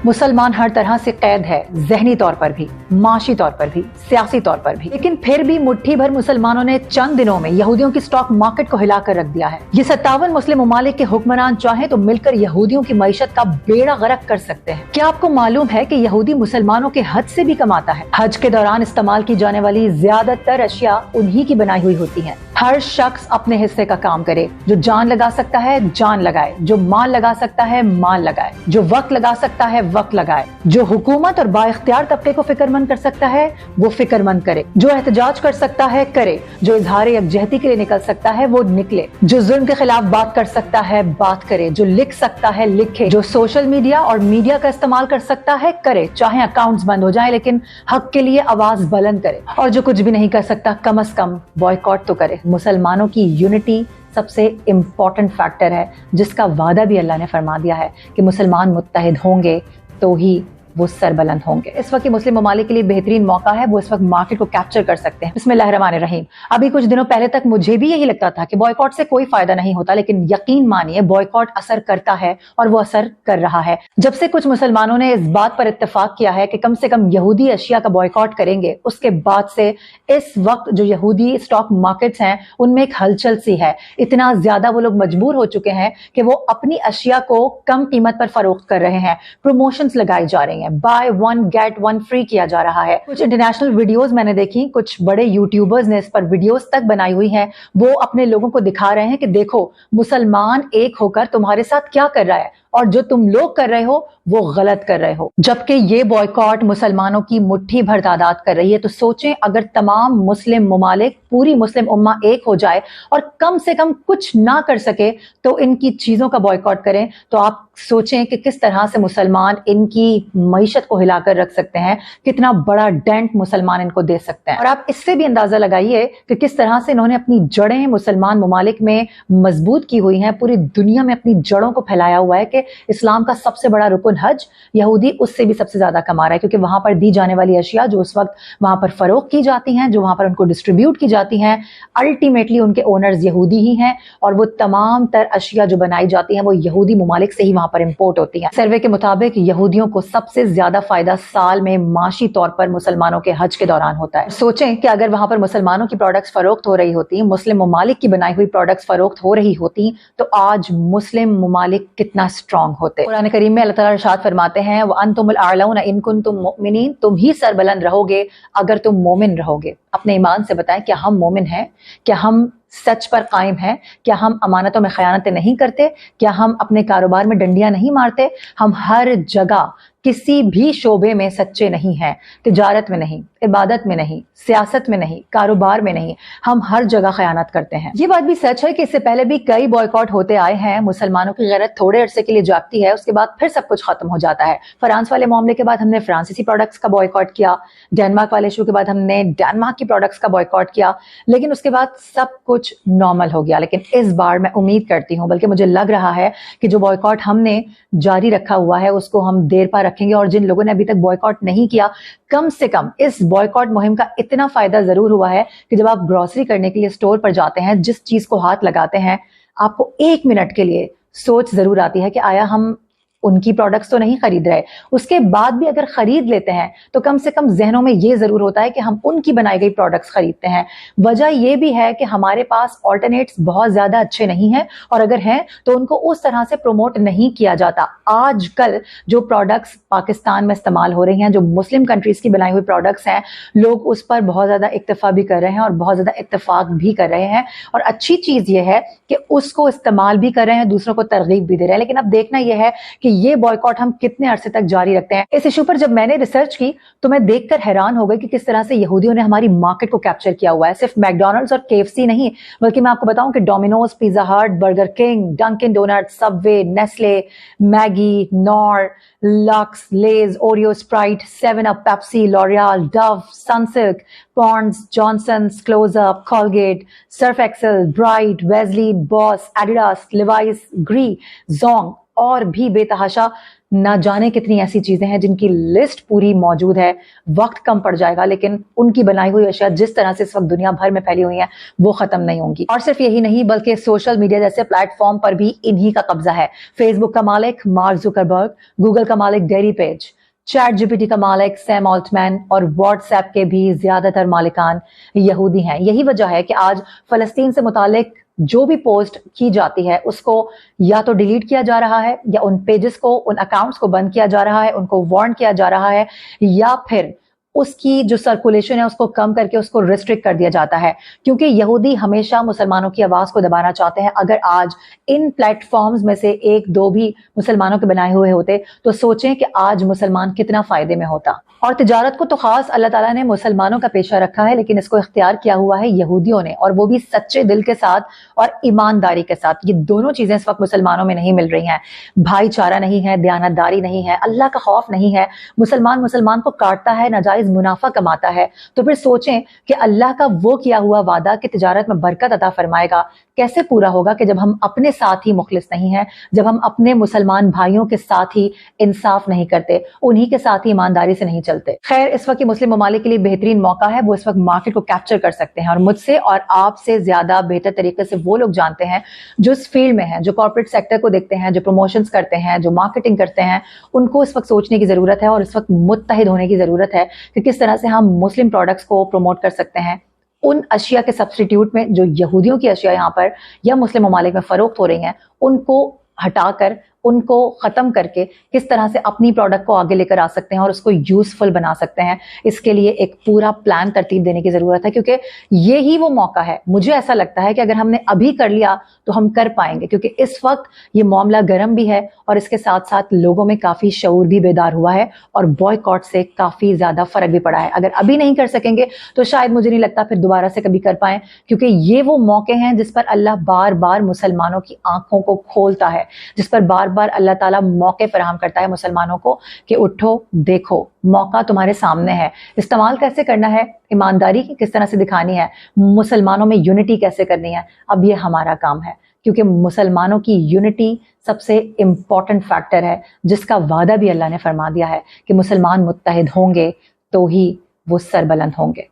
मुसलमान हर तरह से कैद है, ज़हनी तौर पर भी, माशी तौर पर भी, सियासी तौर पर भी। लेकिन फिर भी मुट्ठी भर मुसलमानों ने चंद दिनों में यहूदियों की स्टॉक मार्केट को हिलाकर रख दिया है। ये 57 मुस्लिम ममालिक के हुक्मरान चाहे तो मिलकर यहूदियों की मईशत का बेड़ा गर्क कर सकते हैं। क्या आपको मालूम है कि यहूदी मुसलमानों के हज से भी कमाता है? हज के दौरान इस्तेमाल की जाने वाली ज्यादातर अशिया उन्हीं की बनाई हुई होती है। हर शख्स अपने हिस्से का काम करे। जो जान लगा सकता है जान लगाए, जो माल लगा सकता है माल लगाए, जो वक्त लगा सकता है वक्त लगाए, जो हुकूमत और बाइख्तियार तबके को फिक्रमंद कर सकता है वो फिक्रमंद करे, जो एहतजाज कर सकता है करे, जो इजहार यकजहती के लिए निकल सकता है वो निकले, जो जुल्म के खिलाफ बात कर सकता है बात करे, जो लिख सकता है लिखे, जो सोशल मीडिया और मीडिया का इस्तेमाल कर सकता है करे, चाहे अकाउंट्स बंद हो जाए लेकिन हक के लिए आवाज बुलंद करे, और जो कुछ भी नहीं कर सकता कम से कम बॉयकॉट तो करे। मुसलमानों की यूनिटी सबसे इम्पोर्टेंट फैक्टर है जिसका वादा भी अल्लाह ने फरमा दिया है कि मुसलमान मुत्तहिद होंगे तो ही वो सरबलंद होंगे। इस वक्त मुस्लिम ममालिक के लिए बेहतरीन मौका है, वो इस वक्त मार्केट को कैप्चर कर सकते हैं। बिस्मिल्लाहिर्रहमानिर्रहीम। अभी कुछ दिनों पहले तक मुझे भी यही लगता था कि बॉयकॉट से कोई फायदा नहीं होता, लेकिन यकीन मानिए बॉयकॉट असर करता है और वो असर कर रहा है। जब से कुछ मुसलमानों ने इस बात पर इत्तेफाक किया है कि कम से कम यहूदी अशिया का बॉयकॉट करेंगे, उसके बाद से इस वक्त जो यहूदी स्टॉक मार्केट्स हैं उनमें एक हलचल सी है। इतना ज्यादा वो लोग मजबूर हो चुके हैं कि वो अपनी अशिया को कम कीमत पर फरोख्त कर रहे हैं। प्रमोशंस लगाई जा रही हैं, by one get one free किया जा रहा है। कुछ इंटरनेशनल वीडियोस मैंने देखी, कुछ बड़े यूट्यूबर्स ने इस पर वीडियोस तक बनाई हुई हैं। वो अपने लोगों को दिखा रहे हैं कि देखो मुसलमान एक होकर तुम्हारे साथ क्या कर रहा है और जो तुम लोग कर रहे हो वो गलत कर रहे हो। जबकि ये बॉयकॉट मुसलमानों की मुट्ठी भर तादाद कर रही है। तो सोचें अगर तमाम मुस्लिम ममालिक, पूरी मुस्लिम उम्मा एक हो जाए और कम से कम कुछ ना कर सके तो इनकी चीजों का बॉयकॉट करें, तो आप सोचें कि किस तरह से मुसलमान इनकी मईशत को हिलाकर रख सकते हैं, कितना बड़ा डेंट मुसलमान इनको दे सकते हैं। और आप इससे भी अंदाजा लगाइए कि किस तरह से इन्होंने अपनी जड़ें मुसलमान ममालिक में मजबूत की हुई हैं। पूरी दुनिया में अपनी जड़ों को फैलाया हुआ है कि इस्लाम का सबसे बड़ा रुकन हज, यहूदी उससे भी सबसे ज्यादा कमा रहा है, क्योंकि वहां पर दी जाने वाली अशिया जो उस वक्त वहां पर फरोख्त की जाती हैं, जो वहां पर उनको डिस्ट्रीब्यूट की जाती हैं, अल्टीमेटली उनके ओनर्स यहूदी ही हैं और वो तमाम तर अशिया जो बनाई जाती हैं वो यहूदी ममालिक से ही वहां पर इंपोर्ट होती हैं। सर्वे के मुताबिक यहूदियों को सबसे ज्यादा फायदा साल में माशी तौर पर मुसलमानों के हज के दौरान होता है। सोचें कि अगर वहां पर मुसलमानों की प्रोडक्ट्स फरोख्त हो रही होती, मुस्लिम ममालिक की बनाई हुई प्रोडक्ट्स फरोख्त हो रही होती, तो आज मुस्लिम ममालिक कितना स्ट्रांग होते। कुरान करीम में अल्लाह ताला इरशाद फरमाते हैं व अंतुमुल अअलौना इन कुंतुम मुमिनीन, तुम ही सरबलंद रहोगे अगर तुम मोमिन रहोगे। अपने ईमान से बताएं क्या हम मोमिन हैं? क्या हम सच पर कायम हैं? क्या हम अमानतों में खयानतें नहीं करते? क्या हम अपने कारोबार में डंडियां नहीं मारते? हम हर जगह किसी भी शोबे में सच्चे नहीं हैं। तिजारत में नहीं, इबादत में नहीं, सियासत में नहीं, कारोबार में नहीं, हम हर जगह खयानत करते हैं। ये बात भी सच है कि इससे पहले भी कई बॉयकॉट होते आए हैं। मुसलमानों की गैरत थोड़े अरसे के लिए जागती है, उसके बाद फिर सब कुछ खत्म हो जाता है। फ्रांस वाले मामले के बाद हमने फ्रांसीसी प्रोडक्ट्स का बॉयकॉट किया, डेनमार्क वाले इशू के बाद हमने डेनमार्क की प्रोडक्ट्स का बॉयकॉट किया, लेकिन उसके बाद सब कुछ नॉर्मल हो गया। लेकिन इस बार मैं उम्मीद करती हूँ, बल्कि मुझे लग रहा है कि जो बॉयकॉट हमने जारी रखा हुआ है उसको हम देर पा रखेंगे, और जिन लोगों ने अभी तक बॉयकॉट नहीं किया, कम से कम इस बॉयकॉट मुहिम का इतना फायदा जरूर हुआ है कि जब आप ग्रोसरी करने के लिए स्टोर पर जाते हैं, जिस चीज को हाथ लगाते हैं, आपको 1 मिनट के लिए सोच जरूर आती है कि आया हम उनकी प्रोडक्ट्स तो नहीं खरीद रहे। उसके बाद भी अगर खरीद लेते हैं तो कम से कम जहनों में ये जरूर होता है कि हम उनकी बनाई गई प्रोडक्ट्स खरीदते हैं। वजह ये भी है कि हमारे पास ऑल्टरनेट्स बहुत ज्यादा अच्छे नहीं हैं, और अगर हैं तो उनको उस तरह से प्रमोट नहीं किया जाता। आजकल जो प्रोडक्ट्स पाकिस्तान में इस्तेमाल हो रही हैं, जो मुस्लिम कंट्रीज की बनाई हुई प्रोडक्ट्स हैं, लोग उस पर बहुत ज्यादा इक्तफा भी कर रहे हैं और बहुत ज्यादा इत्तेफाक भी कर रहे हैं। और अच्छी चीज ये है कि उसको इस्तेमाल भी कर रहे हैं, दूसरों को तरगीब भी दे रहे हैं। लेकिन अब देखना यह है कि ये बॉयकॉट हम कितने अरसे तक जारी रखते हैं। इस इशू पर जब मैंने रिसर्च की तो मैं देखकर हैरान हो गई कि किस तरह से यहूदियों ने हमारी मार्केट को कैप्चर किया हुआ है। सिर्फ मैकडॉनल्ड्स और केएफसी नहीं, बल्कि मैं आपको बताऊं कि Domino's, Pizza Hut, Burger King, Dunkin Donuts, Subway, Nestle, Maggi, Knorr, Lux, Lay's, Oreo, Sprite, 7 Up, Pepsi, L'Oreal, Dove, Sunsilk, Pond's, Johnson's, Closeup, Colgate, Surf Excel, Bright, Vaseline, Boss, Adidas, Levi's, ग्री, जोंग और भी बेतहाशा ना जाने कितनी ऐसी चीजें हैं जिनकी लिस्ट पूरी मौजूद है, वक्त कम पड़ जाएगा, लेकिन उनकी बनाई हुई अशिया जिस तरह से इस वक्त दुनिया भर में फैली हुई है वो खत्म नहीं होंगी। और सिर्फ यही नहीं बल्कि सोशल मीडिया जैसे प्लेटफॉर्म पर भी इन्हीं का कब्जा है। फेसबुक का मालिक मार्क जुकरबर्ग, गूगल का मालिक गैरी पेज, चैट जीपीटी का मालिक सैम ऑल्टमैन और व्हाट्सएप के भी ज्यादातर मालिकान यहूदी हैं। यही वजह है कि आज फलस्तीन से मुतालिक जो भी पोस्ट की जाती है उसको या तो डिलीट किया जा रहा है, या उन पेजेस को, उन अकाउंट्स को बंद किया जा रहा है, उनको वार्न किया जा रहा है, या फिर उसकी जो सर्कुलेशन है उसको कम करके उसको रिस्ट्रिक्ट कर दिया जाता है, क्योंकि यहूदी हमेशा मुसलमानों की आवाज को दबाना चाहते हैं। अगर आज इन प्लेटफॉर्म्स में से एक दो भी मुसलमानों के बनाए हुए होते तो सोचें कि आज मुसलमान कितना फायदे में होता। और तिजारत को तो खास अल्लाह ताला ने मुसलमानों का पेशा रखा है, लेकिन इसको इख्तियार किया हुआ है यहूदियों ने, और वो भी सच्चे दिल के साथ और ईमानदारी के साथ। ये दोनों चीजें इस वक्त मुसलमानों में नहीं मिल रही हैं। भाईचारा नहीं है, दयानतदारी नहीं है, अल्लाह का खौफ नहीं है। मुसलमान को काटता है, नाजायज मुनाफा कमाता है। तो फिर सोचें कि अल्लाह का वो किया हुआ वादा कि तिजारत में बरकत अता फरमाएगा कैसे पूरा होगा कि जब हम अपने साथ ही मुखलिस नहीं हैं, जब हम अपने मुसलमान भाइयों के साथ ही इंसाफ नहीं करते, उन्हीं के साथ ही ईमानदारी से नहीं चलते। खैर, इस वक्त मुस्लिम ममालिक के लिए बेहतरीन मौका है, वो इस वक्त मार्केट को कैप्चर कर सकते हैं, और मुझसे और आपसे ज्यादा बेहतर तरीके से वो लोग जानते हैं जो इस फील्ड में हैं, जो कॉर्पोरेट सेक्टर को देखते हैं, जो प्रमोशंस करते हैं, जो मार्केटिंग करते हैं। उनको इस वक्त सोचने की जरूरत है और इस वक्त मुत्तहिद होने की जरूरत है कि किस तरह से हम मुस्लिम प्रोडक्ट्स को प्रमोट कर सकते हैं। उन अशिया के सब्स्टिट्यूट में जो यहूदियों की अशिया यहाँ पर या मुस्लिम ममालिक में फरोख्त हो रही हैं, उनको हटाकर, उनको खत्म करके किस तरह से अपनी प्रोडक्ट को आगे लेकर आ सकते हैं और उसको यूजफुल बना सकते हैं, इसके लिए एक पूरा प्लान तरतीब देने की जरूरत है, क्योंकि ये ही वो मौका है। मुझे ऐसा लगता है कि अगर हमने अभी कर लिया तो हम कर पाएंगे, क्योंकि इस वक्त ये मामला गर्म भी है और इसके साथ साथ लोगों में काफी शऊर भी बेदार हुआ है और बॉयकॉट से काफी ज्यादा फर्क भी पड़ा है। अगर अभी नहीं कर सकेंगे तो शायद मुझे नहीं लगता फिर दोबारा से कभी कर पाए, क्योंकि ये वो मौके हैं जिस पर अल्लाह बार बार मुसलमानों की आंखों को खोलता है, जिस पर बार बार अल्लाह ताला मौके फराहम करता है मुसलमानों को कि उठो, देखो, मौका तुम्हारे सामने है। इस्तेमाल कैसे करना है, ईमानदारी किस तरह से दिखानी है, मुसलमानों में यूनिटी कैसे करनी है, अब ये हमारा काम है, क्योंकि मुसलमानों की यूनिटी सबसे इंपॉर्टेंट फैक्टर है, जिसका वादा भी अल्लाह ने फरमा दिया है कि मुसलमान मुत्तहिद होंगे तो ही वो सरबलंद होंगे।